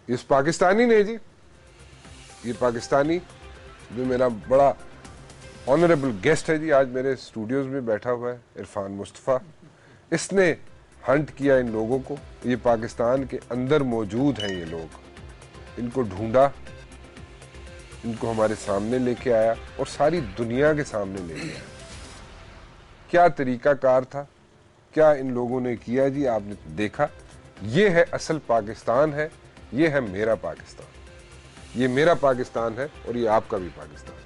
इस पाकिस्तानी ने जी, ये पाकिस्तानी जो मेरा बड़ा ऑनरेबल गेस्ट है जी, आज मेरे स्टूडियोज में बैठा हुआ है, इरफान मुस्तफ़ा। इसने हंट किया इन लोगों को, ये पाकिस्तान के अंदर मौजूद हैं ये लोग, इनको ढूंढा, इनको हमारे सामने लेके आया और सारी दुनिया के सामने लेके आया। क्या तरीकाकार था, क्या इन लोगों ने किया जी, आपने देखा। ये है असल पाकिस्तान है, ये है मेरा पाकिस्तान, ये मेरा पाकिस्तान है और ये आपका भी पाकिस्तान है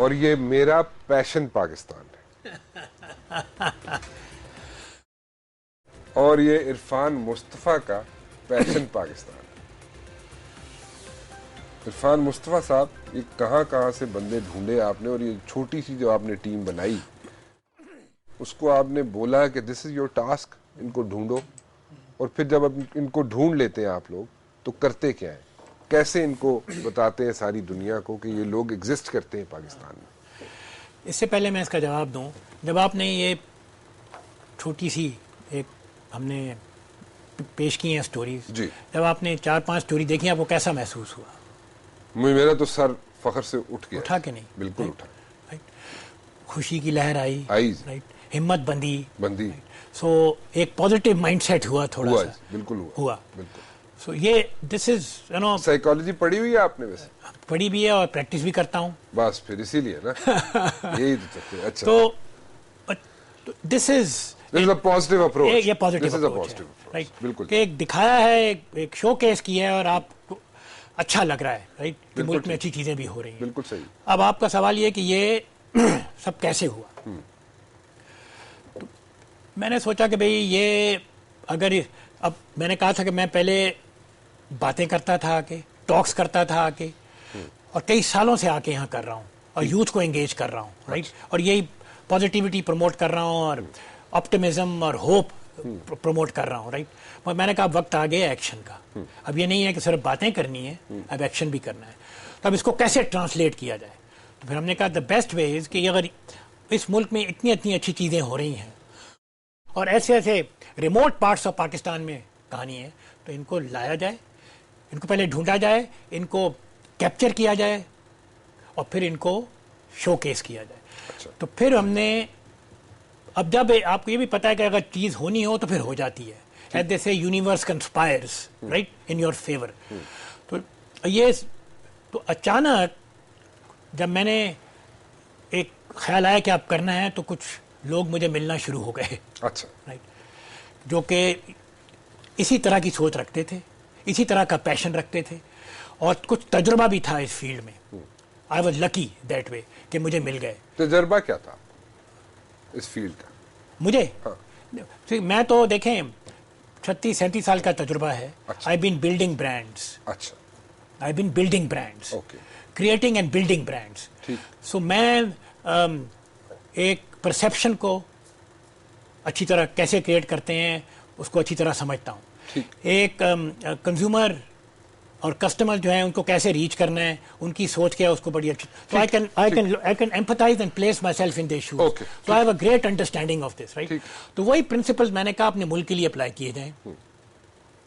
और ये मेरा पैशन पाकिस्तान है और ये इरफान मुस्तफ़ा का पैशन पाकिस्तान है। इरफान मुस्तफ़ा साहब, ये कहां से बंदे ढूंढे आपने और ये छोटी सी जो आपने टीम बनाई, उसको आपने बोला कि दिस इज योर टास्क, इनको ढूंढो, और फिर जब अब इनको ढूंढ लेते हैं आप लोग तो करते क्या है, कैसे इनको बताते हैं सारी दुनिया को कि ये लोग एग्जिस्ट करते हैं पाकिस्तान में। इससे पहले मैं इसका जवाब दूं, जब आपने ये छोटी सी एक हमने पेश की हैं स्टोरीज, जब आपने 4-5 स्टोरी देखी, आपको कैसा महसूस हुआ? मेरा तो सर फख्र से उठ गया। उठा के नहीं? बिल्कुल उठा। खुशी की लहर आई, राइट, हिम्मत बंदी। सो एक पॉजिटिव माइंडसेट हुआ थोड़ा सा। बिल्कुल हुआ। बिल्कुल। सो ये this is you know, psychology पढ़ी हुई है आपने? वैसे पढ़ी भी है और प्रैक्टिस भी करता हूँ। बस फिर इसीलिए ना यही तो चक्कर। अच्छा, तो this is a positive approach. ये पॉजिटिव अप्रोच है, राइट। बिल्कुल। एक दिखाया है, एक शो केस किया है और आपको अच्छा लग रहा है, राइट, कि मुल्क में अच्छी चीजें भी हो रही हैं। बिल्कुल सही। अब आपका सवाल ये कि ये सब कैसे हुआ। तो मैंने सोचा कि भाई ये अगर, अब मैंने कहा था कि मैं पहले बातें करता था आके, टॉक्स करता था आके, और कई सालों से आके यहाँ कर रहा हूँ और यूथ को एंगेज कर रहा हूँ, राइट, और यही पॉजिटिविटी प्रमोट कर रहा हूँ और ऑप्टिमिज्म और होप प्रमोट कर रहा हूँ, राइट। पर मैंने कहा वक्त आ गया एक्शन का। अब ये नहीं है कि सिर्फ बातें करनी है, अब एक्शन भी करना है। तो अब इसको कैसे ट्रांसलेट किया जाए? तो फिर हमने कहा द बेस्ट वे इज कि अगर इस मुल्क में इतनी अच्छी चीज़ें हो रही हैं और ऐसे रिमोट पार्ट्स ऑफ पाकिस्तान में कहानी है, तो इनको लाया जाए, इनको पहले ढूंढा जाए, इनको कैप्चर किया जाए और फिर इनको शोकेस किया जाए। अच्छा। तो फिर हमने, अब जब आपको ये भी पता है कि अगर चीज़ होनी हो तो फिर हो जाती है, एट दे से universe conspires, right, in your favour. तो ये तो अचानक जब मैंने एक ख्याल आया कि अब करना है, तो कुछ लोग मुझे मिलना शुरू हो गए। अच्छा। राइट, जो कि इसी तरह की सोच रखते थे, इसी तरह का पैशन रखते थे और कुछ तजुर्बा भी था इस फील्ड में। I was lucky that way कि मुझे मिल गए। तजुर्बा क्या था इस फील्ड का? मुझे? हाँ। मैं तो देखें 36-37 साल का तजुर्बा है। I been building brands. अच्छा। I been building brands, creating and building brands. So मैं एक परसेप्शन को अच्छी तरह कैसे क्रिएट करते हैं उसको अच्छी तरह समझता हूँ। एक कंज्यूमर और कस्टमर जो है उनको कैसे रीच करना है, उनकी सोच क्या है, उसको बड़ी अच्छी। So I can empathize and place myself in their shoes. Okay. So I have a great understanding of this, right? तो वही प्रिंसिपल्स मैंने कहा अपने मुल्क के लिए अप्लाई किए जाएं,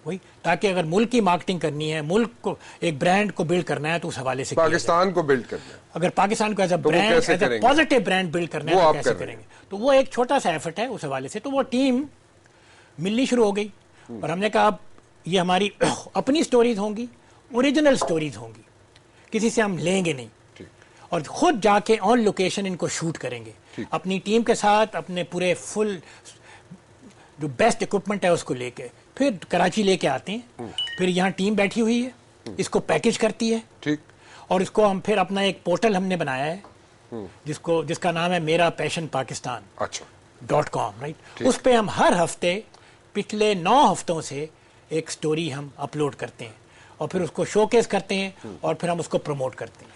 वही, ताकि अगर मुल्क की मार्केटिंग करनी है, मुल्क को एक ब्रांड को बिल्ड करना है, तो उस हवाले से पाकिस्तान को बिल्ड करना है। अगर पाकिस्तान को as a brand, as a positive brand build करना है, तो कैसे करेंगे? तो वो एक छोटा सा एफर्ट है उस हवाले से। तो वो टीम मिलनी शुरू हो गई और हमने कहा अब ये हमारी अपनी स्टोरीज होंगी, ओरिजिनल स्टोरीज होंगी, किसी से हम लेंगे नहीं और खुद जाके ऑन लोकेशन इनको शूट करेंगे अपनी टीम के साथ, अपने पूरे फुल जो बेस्ट इक्विपमेंट है उसको लेके। फिर कराची लेके आते हैं, फिर यहाँ टीम बैठी हुई है, इसको पैकेज करती है, ठीक, और इसको हम फिर अपना एक पोर्टल हमने बनाया है जिसका नाम है मेरा पैशन पाकिस्तान .com, राइट। उस पे हम हर हफ्ते पिछले 9 हफ्तों से एक स्टोरी हम अपलोड करते हैं और फिर उसको शोकेस करते हैं और फिर हम उसको प्रमोट करते हैं।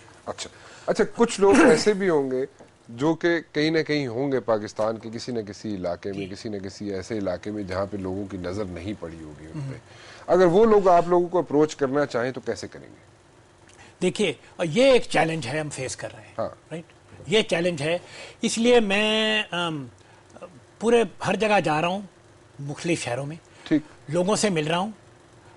अच्छा, कुछ लोग ऐसे भी होंगे जो कि कहीं ना कहीं होंगे पाकिस्तान के किसी न किसी इलाके में, किसी न किसी ऐसे इलाके में जहाँ पे लोगों की नज़र नहीं पड़ी होगी उन पे। अगर वो लोग आप लोगों को अप्रोच करना चाहें तो कैसे करेंगे? देखिए, ये एक चैलेंज है हम फेस कर रहे हैं, राइट, ये चैलेंज है। इसलिए मैं पूरे हर जगह जा रहा हूँ, मुख्तलिफ शहरों में, ठीक, लोगों से मिल रहा हूँ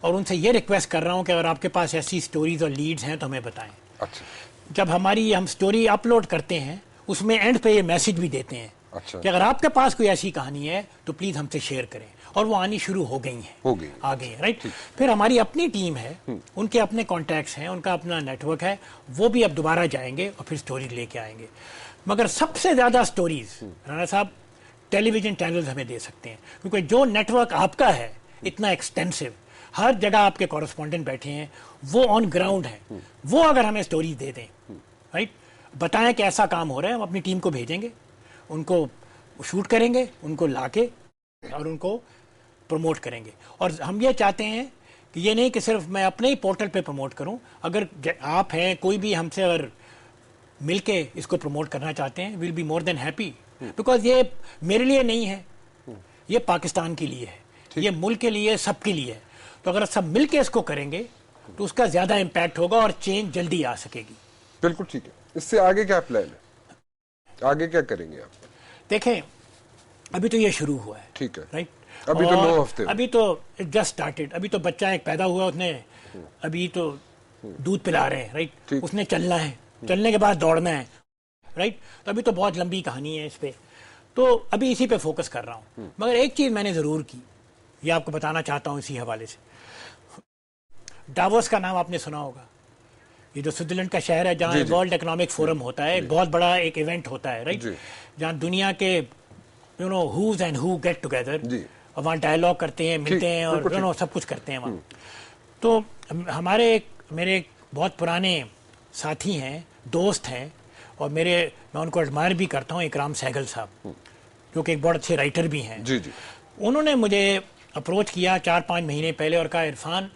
और उनसे ये रिक्वेस्ट कर रहा हूँ कि अगर आपके पास ऐसी स्टोरीज और लीड्स हैं तो हमें बताएं। अच्छा। जब हम स्टोरी अपलोड करते हैं उसमें एंड पे ये मैसेज भी देते हैं अच्छा। कि अगर आपके पास कोई ऐसी कहानी है तो प्लीज हमसे शेयर करें, और वो आनी शुरू हो गई है, आ गई है, राइट। फिर हमारी अपनी टीम है, उनके अपने कॉन्टैक्ट्स हैं, उनका अपना नेटवर्क है, वो भी अब दोबारा जाएंगे और फिर स्टोरी लेके आएंगे। मगर सबसे ज्यादा स्टोरीज राणा साहब टेलीविजन चैनल्स हमें दे सकते हैं, क्योंकि जो नेटवर्क आपका है इतना एक्सटेंसिव, हर जगह आपके कॉरेस्पॉन्डेंट बैठे हैं, वो ऑन ग्राउंड है, वो अगर हमें स्टोरीज दे दें, राइट, बताएं कि ऐसा काम हो रहा है, हम अपनी टीम को भेजेंगे, उनको शूट करेंगे, उनको लाके और उनको प्रमोट करेंगे। और हम ये चाहते हैं कि ये नहीं कि सिर्फ मैं अपने ही पोर्टल पे प्रमोट करूं, अगर आप हैं कोई भी हमसे अगर मिलके इसको प्रमोट करना चाहते हैं, will be more than happy, because ये मेरे लिए नहीं है, ये पाकिस्तान के लिए है, ये मुल्क के लिए, सबके लिए है। तो अगर सब मिलके इसको करेंगे तो उसका ज्यादा इम्पैक्ट होगा और चेंज जल्दी आ सकेगी। बिल्कुल ठीक है। इससे आगे क्या प्लान है, आगे क्या करेंगे आप? देखें, अभी तो ये शुरू हुआ है, ठीक है, राइट, अभी तो 9 हफ्ते, अभी तो जस्ट स्टार्टेड, अभी तो बच्चा एक पैदा हुआ, उसने अभी तो दूध पिला रहे हैं, राइट, उसने चलना है, चलने के बाद दौड़ना है, राइट, तो अभी तो बहुत लंबी कहानी है इस पे, तो अभी इसी पे फोकस कर रहा हूँ। मगर एक चीज मैंने जरूर की, ये आपको बताना चाहता हूँ इसी हवाले से। डावोस का नाम आपने सुना होगा, ये जो स्विट्जरलैंड का शहर है जहाँ वर्ल्ड इकोनॉमिक फोरम होता है, एक बहुत बड़ा एक इवेंट होता है, राइट, जहाँ दुनिया के who's and who get together, और वहाँ डायलॉग करते हैं, मिलते हैं और सब कुछ करते हैं वहाँ। तो मेरे एक बहुत पुराने साथी हैं, दोस्त हैं, और मैं उनको एडमायर भी करता हूँ, इकराम सहगल साहब, जो कि एक बहुत अच्छे राइटर भी हैं। जी जी। उन्होंने मुझे अप्रोच किया 4-5 महीने पहले और कहा, इरफान,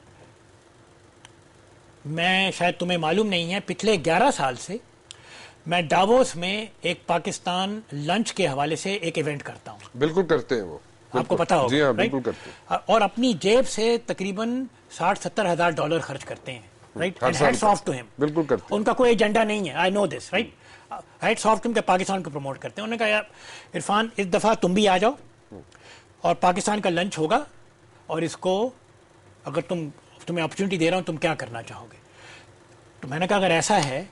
मैं, शायद तुम्हें मालूम नहीं है, पिछले 11 साल से मैं डावोस में एक पाकिस्तान लंच के हवाले से एक इवेंट करता हूँ। बिल्कुल करते हैं वो, आपको पता होगा। जी हाँ, बिल्कुल करते हैं। और अपनी जेब से तकरीबन 60-70 हज़ार डॉलर खर्च करते हैं, right, and hats off to him. बिल्कुल करते हैं। उनका कोई एजेंडा नहीं है, I know this, right, hats off to him, के पाकिस्तान को प्रमोट करते हैं। उन्होंने कहा, यार इरफान, इस दफा तुम भी आ जाओ और पाकिस्तान का लंच होगा, और इसको अगर तुम्हें अपॉर्चुनिटी दे रहा हूँ, तुम क्या करना चाहोगे? तो मैंने कहा, अगर ऐसा है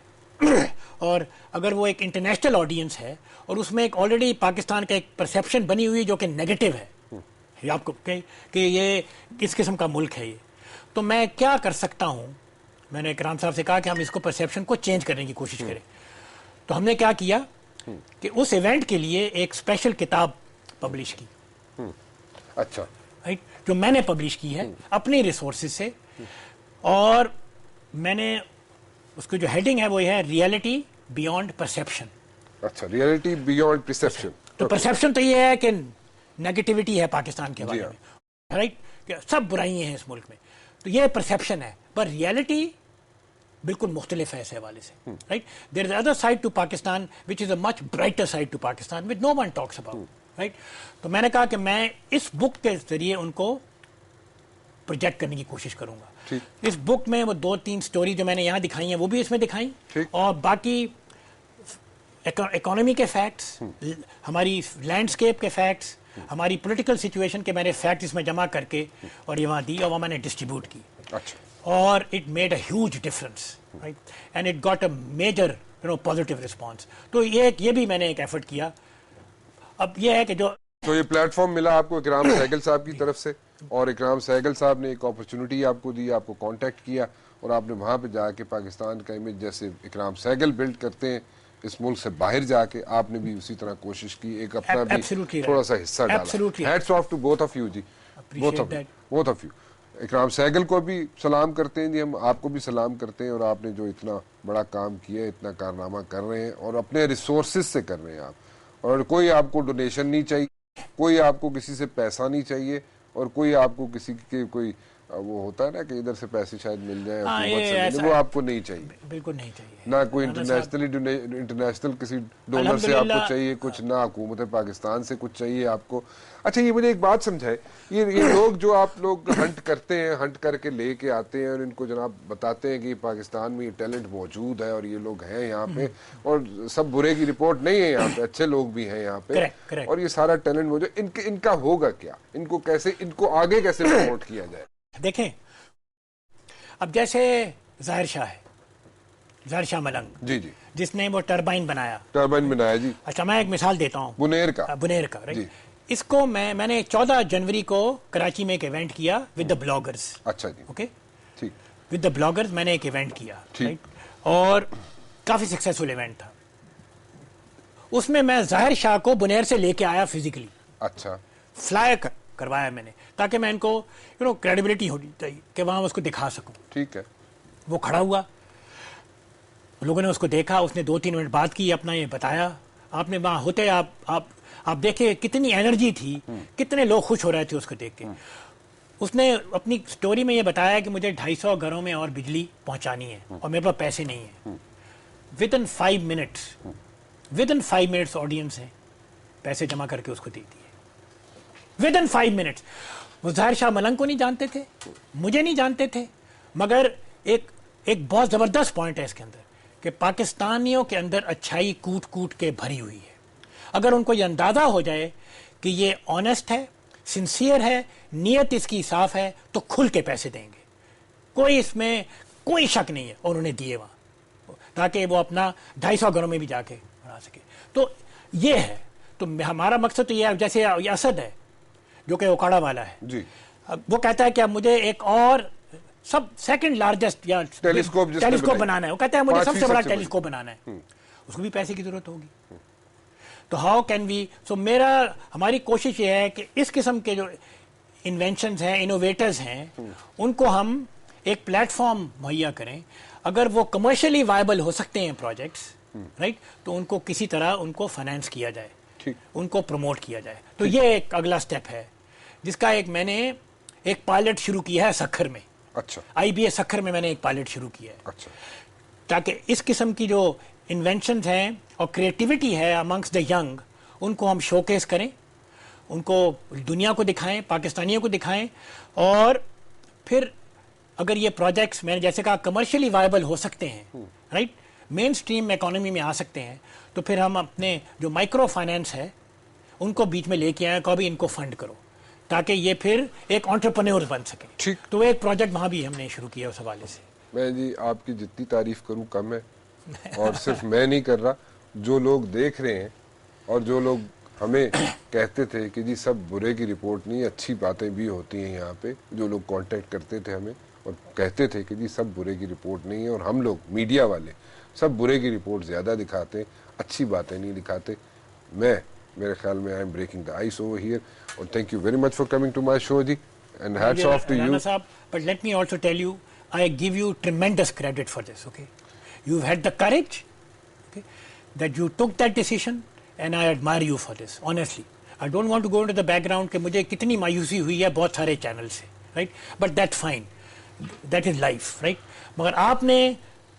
और अगर वो एक इंटरनेशनल ऑडियंस है और उसमें एक ऑलरेडी पाकिस्तान का एक परसेप्शन बनी हुई जो कि नेगेटिव है आपको कि ये किस किस्म का मुल्क है ये, तो मैं क्या कर सकता हूँ? मैंने इकराम साहब से कहा कि हम इसको परसेप्शन को चेंज करने की कोशिश करें। तो हमने क्या किया कि उस इवेंट के लिए एक स्पेशल किताब पब्लिश की। अच्छा, राइट, जो मैंने पब्लिश की है अपने रिसोर्सेज से, और मैंने उसकी जो हेडिंग है वो है रियलिटी बियॉन्ड परसेप्शन। अच्छा, रियलिटी बियॉन्ड परसेप्शन। तो परसेप्शन तो ये है कि नेगेटिविटी है पाकिस्तान के बारे में, राइट, कि सब बुराइयां हैं इस मुल्क में, तो ये परसेप्शन है, पर रियलिटी बिल्कुल मुख्तलिफ है इस हवाले से, right. There is other side to Pakistan which is a much brighter side to Pakistan with no one talks about, right. तो मैंने कहा कि मैं इस बुक के जरिए उनको प्रोजेक्ट करने की कोशिश करूंगा। इस बुक में वो 2-3 स्टोरी जो मैंने यहाँ दिखाई हैं वो भी इसमें दिखाई, और बाकी इकोनॉमी के फैक्ट्स, हमारी लैंडस्केप के फैक्ट्स, हमारी पॉलिटिकल सिचुएशन के मैंने फैक्ट्स इसमें जमा करके और ये वहाँ दी और वहाँ मैंने डिस्ट्रीब्यूट की। अच्छा। और it made a huge difference, right, and it got a major positive response. तो ये भी मैंने एक एफर्ट किया। अब ये है कि तो ये प्लेटफॉर्म मिला आपको इकराम सहगल साहब की तरफ से, और इकराम सहगल साहब ने एक अपॉर्चुनिटी आपको दी, आपको कांटेक्ट किया, और आपने वहाँ पे जाके पाकिस्तान का इमेज जैसे इकराम सहगल बिल्ड करते हैं इस मुल्क से बाहर जाके, आपने भी उसी तरह कोशिश की, एक अपना भी थोड़ा सा हिस्सा डाला। Hats off to both of you जी, both of you. Ikram Sehgal को भी सलाम करते हैं जी, हम आपको भी सलाम करते हैं, और आपने जो इतना बड़ा काम किया, इतना कारनामा कर रहे हैं और अपने रिसोर्सेज से कर रहे हैं आप, और कोई आपको डोनेशन नहीं चाहिए, कोई आपको किसी से पैसा नहीं चाहिए, और कोई आपको किसी के कोई वो होता है ना कि इधर से पैसे शायद मिल जाए हुकूमत से मिले, वो आपको नहीं चाहिए, बिल्कुल नहीं चाहिए। ना कोई इंटरनेशनल किसी डोनर से आपको चाहिए कुछ, ना हुकूमत पाकिस्तान से कुछ चाहिए आपको। अच्छा, ये मुझे एक बात समझाए, ये लोग जो आप लोग हंट करते हैं, हंट करके लेके आते हैं और इनको जनाब बताते हैं कि पाकिस्तान में ये टैलेंट मौजूद है और ये लोग हैं यहाँ पे, और सब बुरे की रिपोर्ट नहीं है यहाँ पे, अच्छे लोग भी हैं यहाँ पे, और ये सारा टैलेंट मौजूद, इनका होगा क्या? इनको आगे कैसे प्रमोट किया जाए? देखें, अब जैसे जाहिर शाह है, जाहिर शाह मलंग जी जी, जिसने वो टरबाइन बनाया। टरबाइन बनाया जी। अच्छा, मैं एक मिसाल देता हूँ, बुनेर का। बुनेर का, राइट। इसको मैंने 14 जनवरी को कराची में एक इवेंट किया विद द ब्लॉगर्स। अच्छा जी, ओके, ठीक। विद द ब्लॉगर्स मैंने एक इवेंट किया, ठीक। राइट, और काफी सक्सेसफुल इवेंट था। उसमें मैं जाहिर शाह को बुनेर से लेके आया फिजिकली। अच्छा, फ्लाई करवाया मैंने, ताकि मैं इनको क्रेडिबिलिटी होनी चाहिए कि वहां उसको दिखा सकूं। ठीक है। वो खड़ा हुआ, लोगों ने उसको देखा, उसने 2-3 मिनट बात की, अपना ये बताया। आपने वहां होते आप देखे कितनी एनर्जी थी, कितने लोग खुश हो रहे थे उसको देख के। उसने अपनी स्टोरी में ये बताया कि मुझे 250 घरों में और बिजली पहुंचानी है और मेरे पास पैसे नहीं है। विद इन 5 मिनट्स ऑडियंस है, पैसे जमा करके उसको दे दिए विद इन 5 मिनट्स। वो जाहिर शाह मलंग को नहीं जानते थे, मुझे नहीं जानते थे, मगर एक बहुत जबरदस्त पॉइंट है इसके अंदर कि पाकिस्तानियों के अंदर अच्छाई कूट कूट के भरी हुई है। अगर उनको ये अंदाजा हो जाए कि ये ऑनेस्ट है, सिंसियर है, नीयत इसकी साफ है, तो खुल के पैसे देंगे, कोई इसमें कोई शक नहीं है। और उन्हें दिए वहां, ताकि वो अपना 250 घरों में भी जाके बना सके। तो ये है, तो हमारा मकसद तो ये है। जैसे ये असद है जो कि ओकाड़ा वाला है जी, वो कहता है कि अब मुझे एक और सब सेकंड लार्जेस्ट या टेलीस्कोप बनाना है। वो कहता है मुझे सबसे बड़ा टेलीस्कोप बनाना है, उसको भी पैसे की जरूरत होगी। तो हाउ कैन वी, सो हमारी कोशिश ये है कि इस किस्म के जो इन्वेंशंस हैं, इनोवेटर्स हैं, उनको हम एक प्लेटफॉर्म मुहैया करें। अगर वो कमर्शियली वायबल हो सकते हैं प्रोजेक्ट्स, राइट, तो उनको किसी तरह उनको फाइनेंस किया जाए, उनको प्रमोट किया जाए। तो ये एक अगला स्टेप है जिसका मैंने एक पायलट शुरू किया है सक्खर में। अच्छा, IBA सक्खर में मैंने एक पायलट शुरू किया है। अच्छा, ताकि इस किस्म की जो इन्वेंशंस हैं और क्रिएटिविटी है अमंग्स द यंग, उनको हम शोकेस करें, उनको दुनिया को दिखाएं, पाकिस्तानियों को दिखाएं। और फिर अगर ये प्रोजेक्ट्स मैंने जैसे कहा कमर्शियली वायबल हो सकते हैं, राइट, मेन स्ट्रीम इकोनॉमी में आ सकते हैं, तो फिर हम अपने जो माइक्रो फाइनेंस है उनको बीच में लेके आए, कभी इनको फंड करो, ताकि ये फिर एक एंटरप्रेन्योर बन सके। ठीक। तो एक प्रोजेक्ट वहां भी हमने शुरू किया उस हवाले से। मैं जी आपकी जितनी तारीफ करूं कम है, और सिर्फ मैं नहीं कर रहा, जो लोग देख रहे हैं और जो लोग हमें कहते थे कि जी सब बुरे की रिपोर्ट नहीं, अच्छी बातें भी होती हैं यहाँ पे, जो लोग कांटेक्ट करते थे हमें और कहते थे कि जी सब बुरे की रिपोर्ट नहीं है, और हम लोग मीडिया वाले सब बुरे की रिपोर्ट ज़्यादा दिखाते हैं, अच्छी बातें नहीं दिखाते। मेरे ख्याल में I am breaking the ice over here, और thank you very much for coming to my show जी, and hats off to you साहब। But let me also tell you, I give you tremendous credit for this, okay? You've had the courage, okay, that you took that decision, and I admire you for this, honestly. I don't want to go into the background कि मुझे कितनी मायूसी हुई है बहुत सारे channel से, right? But that's fine. That is life, right? मगर आपने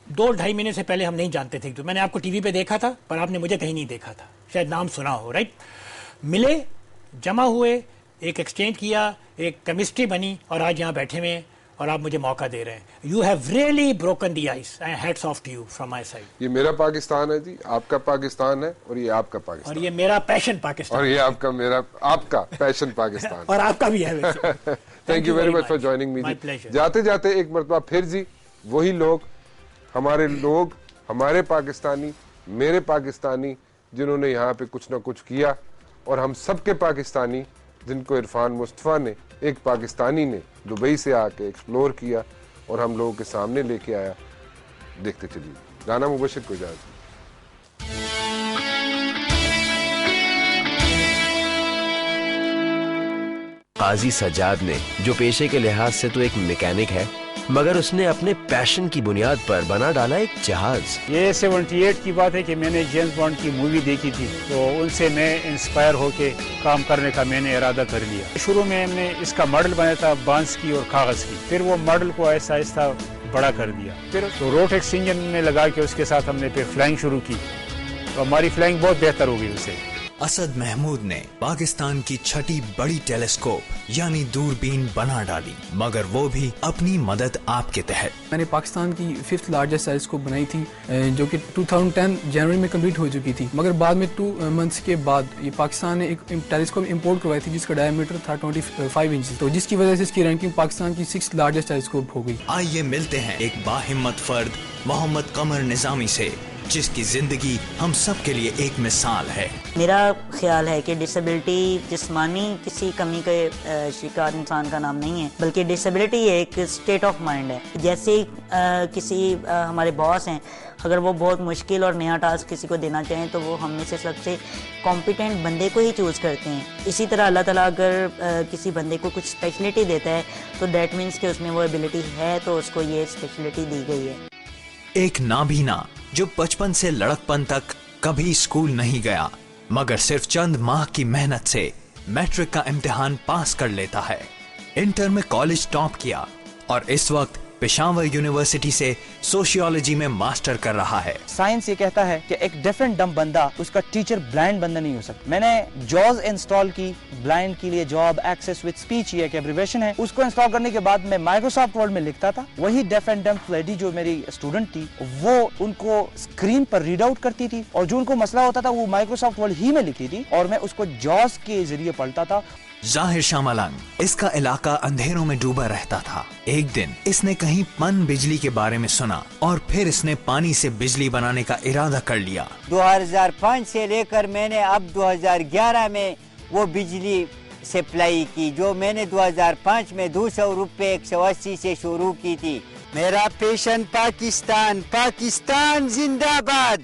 2-2.5 महीने से पहले हम नहीं जानते थे, तो मैंने आपको टीवी पे देखा था, पर आपने मुझे कहीं नहीं देखा था, शायद नाम सुना हो, राइट? मिले, जमा हुए, एक एक्सचेंज किया, एक केमिस्ट्री बनी, और आज यहाँ बैठे हुए और आप मुझे मौका दे रहे हैं। You have really broken the ice, hats off to you from my side. ये मेरा पाकिस्तान है जी, आपका पाकिस्तान है, और ये आपका पाकिस्तान, और ये मेरा पैशन पाकिस्तान, और ये आपका पैशन पाकिस्तान और आपका भी है वैसे। Thank you very much for joining me जी। जाते जाते एक मरतबा फिर जी, वही लोग, हमारे पाकिस्तानी, मेरे पाकिस्तानी, जिन्होंने यहाँ पे कुछ ना कुछ किया, और हम सबके पाकिस्तानी, जिनको इरफान मुस्तफ़ा ने, एक पाकिस्तानी ने दुबई से आके एक्सप्लोर किया और हम लोगों के सामने लेके आया। देखते चलिए, राना मुबशिर को इजाज़त। काजी सज्जाद ने, जो पेशे के लिहाज से तो एक मैकेनिक है, मगर उसने अपने पैशन की बुनियाद पर बना डाला एक जहाज। ये 78 की बात है कि मैंने जेम्स बॉन्ड की मूवी देखी थी, तो उनसे मैं इंस्पायर होके काम करने का मैंने इरादा कर लिया। शुरू में हमने इसका मॉडल बनाया था बांस की और कागज की, फिर वो मॉडल को ऐसा ऐसा बड़ा कर दिया, फिर तो रोटेक्स इंजन में लगा के उसके साथ हमने फिर फ्लाइंग शुरू की, तो हमारी फ्लाइंग बहुत बेहतर हो गई उससे। असद महमूद ने पाकिस्तान की छठी बड़ी टेलीस्कोप यानी दूरबीन बना डाली, मगर वो भी अपनी मदद आपके तहत। मैंने पाकिस्तान की 5th लार्जेस्ट टेलीस्कोप बनाई थी, जो कि 2010 जनवरी में कंप्लीट हो चुकी थी, मगर बाद में 2 मंथ्स के बाद ये पाकिस्तान ने एक टेलीस्कोप इंपोर्ट करवाई थी जिसका डायमीटर था 25 इंच, तो जिसकी वजह से इसकी रैंकिंग पाकिस्तान की 6th लार्जेस्ट टेलीस्कोप हो गई। आइए मिलते हैं एक बाहिम्मत फर्द मोहम्मद कमर निजामी से, जिसकी जिंदगी हम सब के लिए एक मिसाल है। मेरा ख्याल है कि डिसेबिलिटी जिस्मानी किसी कमी के शिकार इंसान का नाम नहीं है, बल्कि डिसेबिलिटी एक स्टेट ऑफ माइंड है। जैसे किसी हमारे बॉस हैं, अगर वो बहुत मुश्किल और नया टास्क किसी को देना चाहें तो वो हम में से सबसे कॉम्पिटेंट बंदे को ही चूज़ करते हैं। इसी तरह अल्लाह ताला अगर किसी बंदे को कुछ स्पेशलिटी देता है तो दैट मीन्स कि उसमें वो एबिलिटी है, तो उसको ये स्पेशलिटी दी गई है। एक नाबीना जो बचपन से लड़कपन तक कभी स्कूल नहीं गया, मगर सिर्फ चंद माह की मेहनत से मैट्रिक का इम्तिहान पास कर लेता है, इंटर में कॉलेज टॉप किया और इस वक्त पेशावर यूनिवर्सिटी से सोशियोलॉजी में मास्टर कर रहा है। साइंस ये कहता है कि एक डेफ एंड डम्ब बंदा, उसका टीचर ब्लाइंड बंदा नहीं हो सकता। मैंने जॉज इंस्टॉल की, ब्लाइंड के लिए जॉब एक्सेस विद स्पीच, ये एक एब्रिविएशन है। उसको इंस्टॉल करने के बाद मैं माइक्रोसॉफ्ट वर्ड में लिखता था। वही डेफ एंड डम्ब लेडी जो मेरी स्टूडेंट थी, वो उनको स्क्रीन पर रीड आउट करती थी और जो उनको मसला होता था वो माइक्रोसॉफ्ट वर्ड ही में लिखती थी और मैं उसको जॉज के जरिए पढ़ता था। जाहिर शाह मलंग, इसका इलाका अंधेरों में डूबा रहता था। एक दिन इसने कहीं पन बिजली के बारे में सुना और फिर इसने पानी से बिजली बनाने का इरादा कर लिया। 2005 से लेकर मैंने अब 2011 में वो बिजली सप्लाई की, जो मैंने 2005 में 200 रुपये 180 से शुरू की थी। मेरा पैशन पाकिस्तान, पाकिस्तान जिंदाबाद।